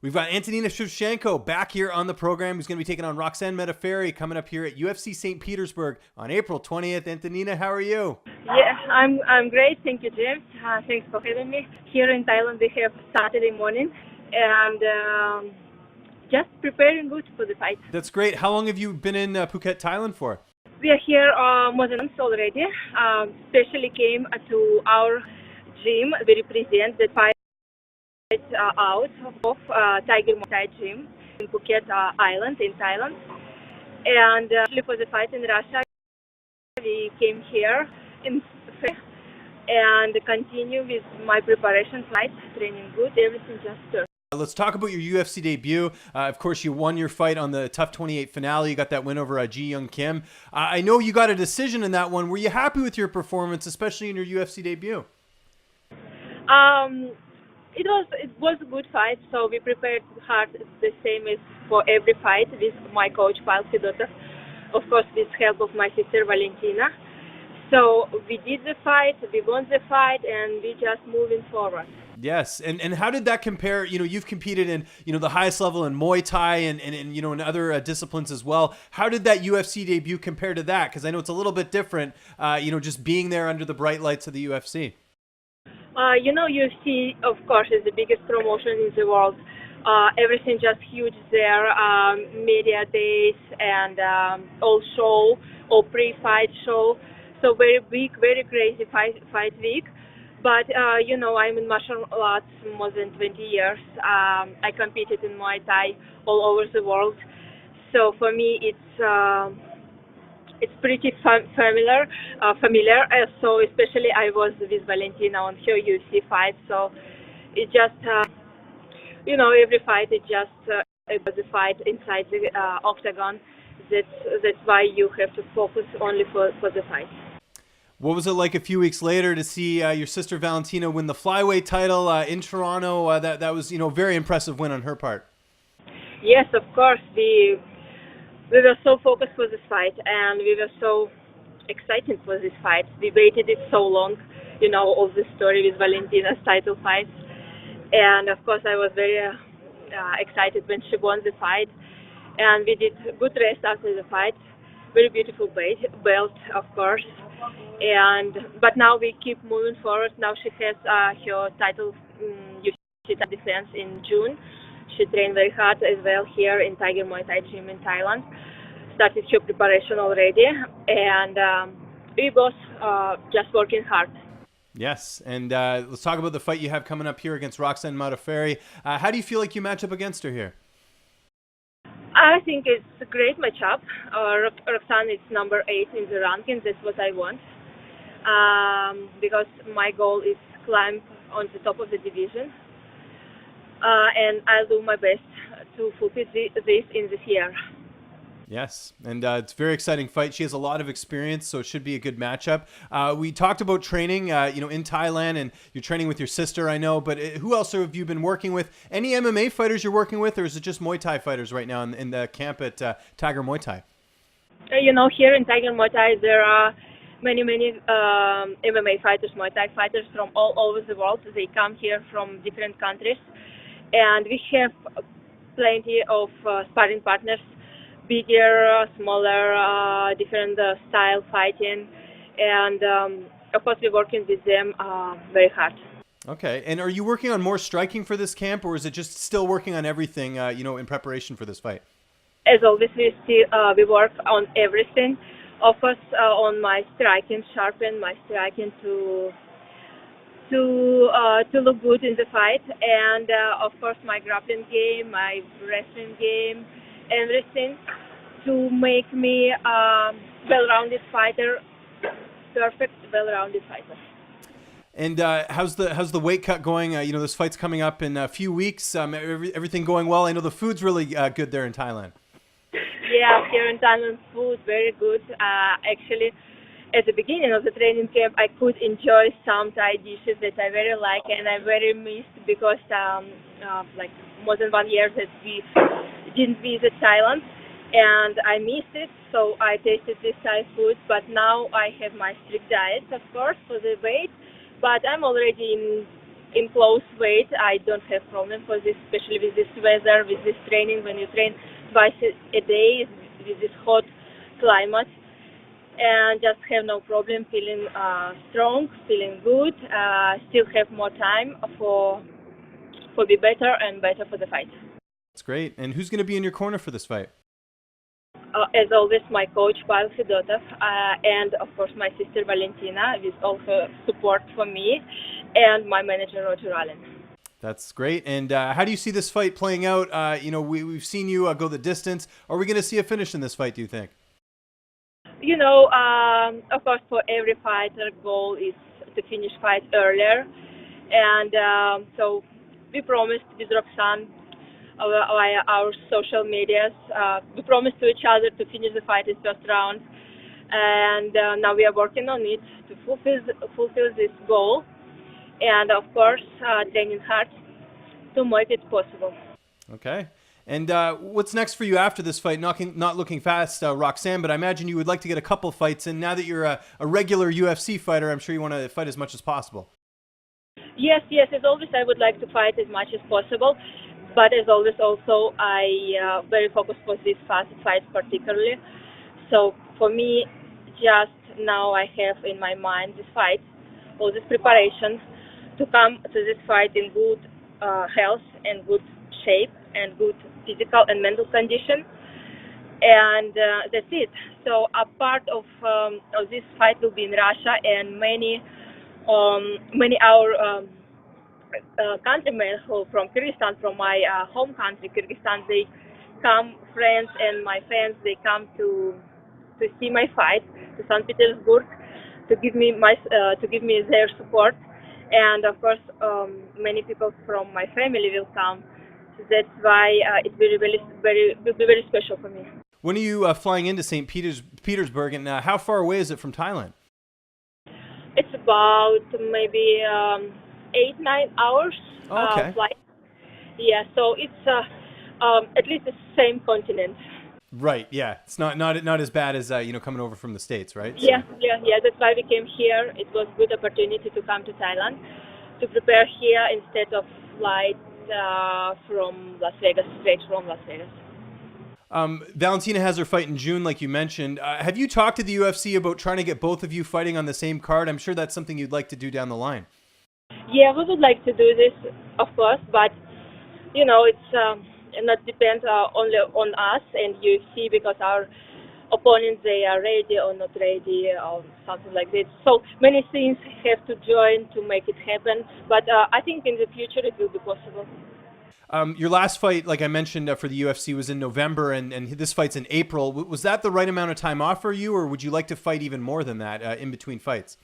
We've got Antonina Shevchenko back here on the program, who's going to be taking on Roxanne Modafferi coming up here at UFC St. Petersburg on April 20th. Antonina, how are you? Yeah, I'm great. Thank you, James. Thanks for having me. Here in Thailand, we have Saturday morning, and just preparing good for the fight. That's great. How long have you been in Phuket, Thailand for? We are here more than a month already. Specially came to our gym. We represent the fight out of Tiger Muay Thai gym in Phuket Island in Thailand. And for the fight in Russia, we came here in and continue with my preparation fight, training good, everything just perfect. Let's talk about your UFC debut. Of course, you won your fight on the Tough 28 finale. You got that win over Ji Young Kim. I know you got a decision in that one. Were you happy with your performance, especially in your UFC debut? It was a good fight, so we prepared hard, the same as for every fight with my coach, Valentina, of course with help of my sister Valentina. So we did the fight, we won the fight, and we just moving forward. Yes, and how did that compare? You know, you've competed in the highest level in Muay Thai and in other disciplines as well. How did that UFC debut compare to that? Because I know it's a little bit different. Just being there under the bright lights of the UFC. UFC, of course, is the biggest promotion in the world. Everything just huge there. Media days and all show or pre-fight show. So very big, very crazy fight week. But, I'm in martial arts more than 20 years. I competed in Muay Thai all over the world. So for me, it's pretty familiar. So especially I was with Valentina on her UFC fight. So it just, every fight it was a fight inside the octagon. That's why you have to focus only for the fight. What was it like a few weeks later to see your sister Valentina win the flyweight title in Toronto? That was very impressive win on her part. Yes, of course. We were so focused for this fight, and we were so excited for this fight. We waited it so long, all the story with Valentina's title fight. And of course, I was very excited when she won the fight. And we did good rest after the fight. Very beautiful belt, of course. But now we keep moving forward. Now she has her title UFC defense in June. She trained very hard as well here in Tiger Muay Thai gym in Thailand. Started her preparation already, and we both just working hard. Yes, and let's talk about the fight you have coming up here against Roxanne Modafferi. How do you feel like you match up against her here? I think it's a great matchup. Roxanne is number 8 in the rankings. That's what I want. Because my goal is climb on the top of the division. And I'll do my best to fulfill this in this year. Yes, and it's a very exciting fight. She has a lot of experience, so it should be a good matchup. We talked about training, in Thailand, and you're training with your sister, I know, but who else have you been working with? Any MMA fighters you're working with, or is it just Muay Thai fighters right now in the camp at Tiger Muay Thai? Here in Tiger Muay Thai, there are many MMA fighters, Muay Thai fighters from all over the world. They come here from different countries, and we have plenty of sparring partners. Bigger, smaller, different style fighting, and of course we're working with them very hard. Okay, and are you working on more striking for this camp, or is it just still working on everything, in preparation for this fight? As always, we work on everything. Of course, on my striking, sharpen my striking to look good in the fight, and of course my grappling game, my wrestling game. Everything to make me well-rounded fighter, perfect well-rounded fighter. And how's the weight cut going? This fight's coming up in a few weeks. Everything going well? I know the food's really good there in Thailand. Yeah, here in Thailand, food very good. Actually, at the beginning of the training camp, I could enjoy some Thai dishes that I very like and I very missed because like more than 1 year that we didn't visit Thailand, and I missed it, so I tasted this Thai food, but now I have my strict diet, of course, for the weight, but I'm already in close weight, I don't have problem for this, especially with this weather, with this training. When you train twice a day with this hot climate, and just have no problem, feeling strong, feeling good. Still have more time for be better and better for the fight. That's great. And who's going to be in your corner for this fight? As always, my coach, Pavel Fedotov, and of course my sister Valentina, with also support for me, and my manager, Roger Allen. That's great. And how do you see this fight playing out? We've seen you go the distance. Are we going to see a finish in this fight, do you think? Of course, for every fighter, goal is to finish fight earlier. And so we promised with Roxanne via our social medias, we promised to each other to finish the fight in first round. And now we are working on it to fulfill this goal. And of course, training hard to make it possible. Okay. And what's next for you after this fight? Not looking fast, Roxanne, but I imagine you would like to get a couple fights in. Now that you're a regular UFC fighter, I'm sure you want to fight as much as possible. Yes. As always, I would like to fight as much as possible. But as always, also, I very focused for this fast fight particularly. So for me, just now I have in my mind this fight, all this preparation to come to this fight in good health and good shape and good physical and mental condition. And that's it. So a part of this fight will be in Russia, and many our countrymen who from Kyrgyzstan, from my home country, Kyrgyzstan, they come, friends and my fans, they come to see my fight to St. Petersburg to give me their support, and of course many people from my family will come. So that's why it will be very special for me. When are you flying into St. Petersburg, and how far away is it from Thailand? It's about maybe 8-9 hours flight. Yeah, so it's at least the same continent. Right. Yeah, it's not as bad as coming over from the States, right? Yeah. That's why we came here. It was a good opportunity to come to Thailand to prepare here instead of flight from Las Vegas, straight from Las Vegas. Valentina has her fight in June, like you mentioned. Have you talked to the UFC about trying to get both of you fighting on the same card? I'm sure that's something you'd like to do down the line. Yeah, we would like to do this, of course, but it's not depends only on us and UFC, because our opponents, they are ready or not ready or something like that. So many things have to join to make it happen, but I think in the future it will be possible. Your last fight, like I mentioned, for the UFC was in November, and this fight's in April. Was that the right amount of time off for you, or would you like to fight even more than that in between fights?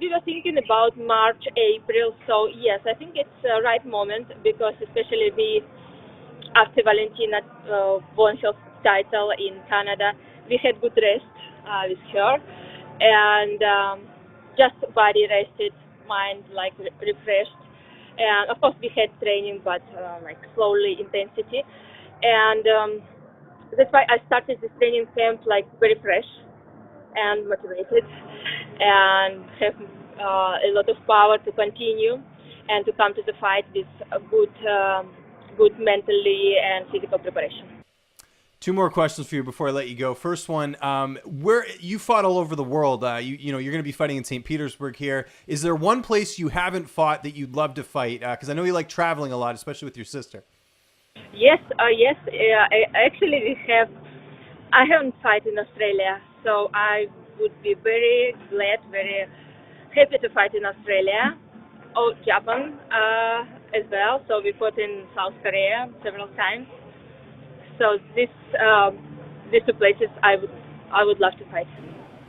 We were thinking about March, April, so yes, I think it's the right moment, because especially after Valentina won her title in Canada, we had good rest with her, and just body rested, mind refreshed. And of course we had training, but slowly intensity, and that's why I started this training camp very fresh and motivated, and have a lot of power to continue and to come to the fight with a good mentally and physical preparation. Two more questions for you before I let you go. First one, where you fought all over the world, you're going to be fighting in St. Petersburg here. Is there one place you haven't fought that you'd love to fight? Because I know you like traveling a lot, especially with your sister. Yes. Actually, I haven't fought in Australia, so I would be very glad, very happy to fight in Australia or Japan as well. So we fought in South Korea several times. So these two places I would love to fight.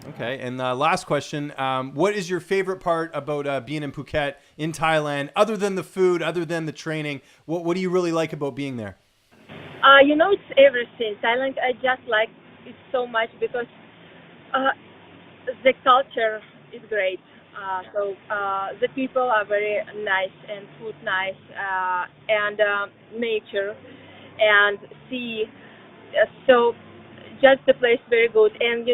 Okay, and last question: what is your favorite part about being in Phuket, in Thailand, other than the food, other than the training? What do you really like about being there? It's everything. Thailand, I just like it so much because the culture is great. So the people are very nice, and food nice, and nature and sea. So just the place very good. And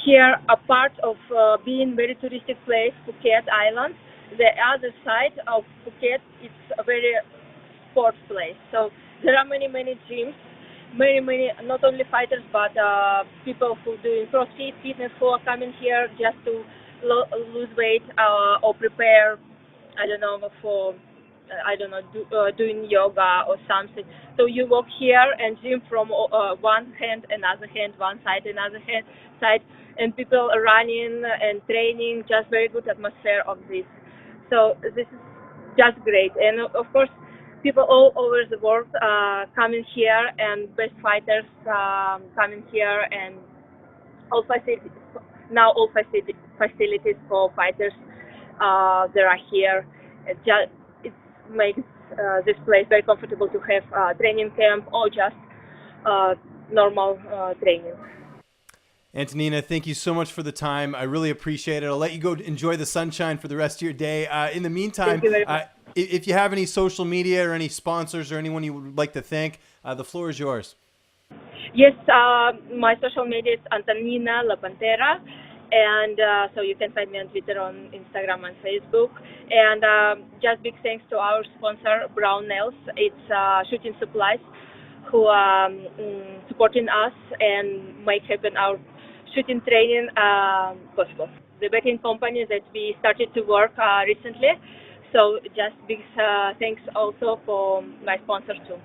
here a part of being very touristic place, Phuket Island, the other side of Phuket, it's a very sport place. So there are many gyms, many not only fighters but people who doing CrossFit, fitness who are coming here just to lose weight or prepare. I don't know for doing yoga or something. So you walk here and gym from one hand, another hand, one side, another hand side, and people are running and training. Just very good atmosphere of this. So this is just great, and of course, people all over the world coming here, and best fighters coming here, and all facilities all facilities for fighters that are here. It makes this place very comfortable to have training camp or just normal training. Antonina, thank you so much for the time. I really appreciate it. I'll let you go enjoy the sunshine for the rest of your day. In the meantime, Thank you very much. If you have any social media or any sponsors or anyone you would like to thank, the floor is yours. Yes, my social media is Antonina La Pantera, and so you can find me on Twitter, on Instagram, and Facebook. And just big thanks to our sponsor, Brown Nails. It's shooting supplies who are supporting us and make happen our shooting training possible. The backing company that we started to work recently. So just big thanks also for my sponsors too.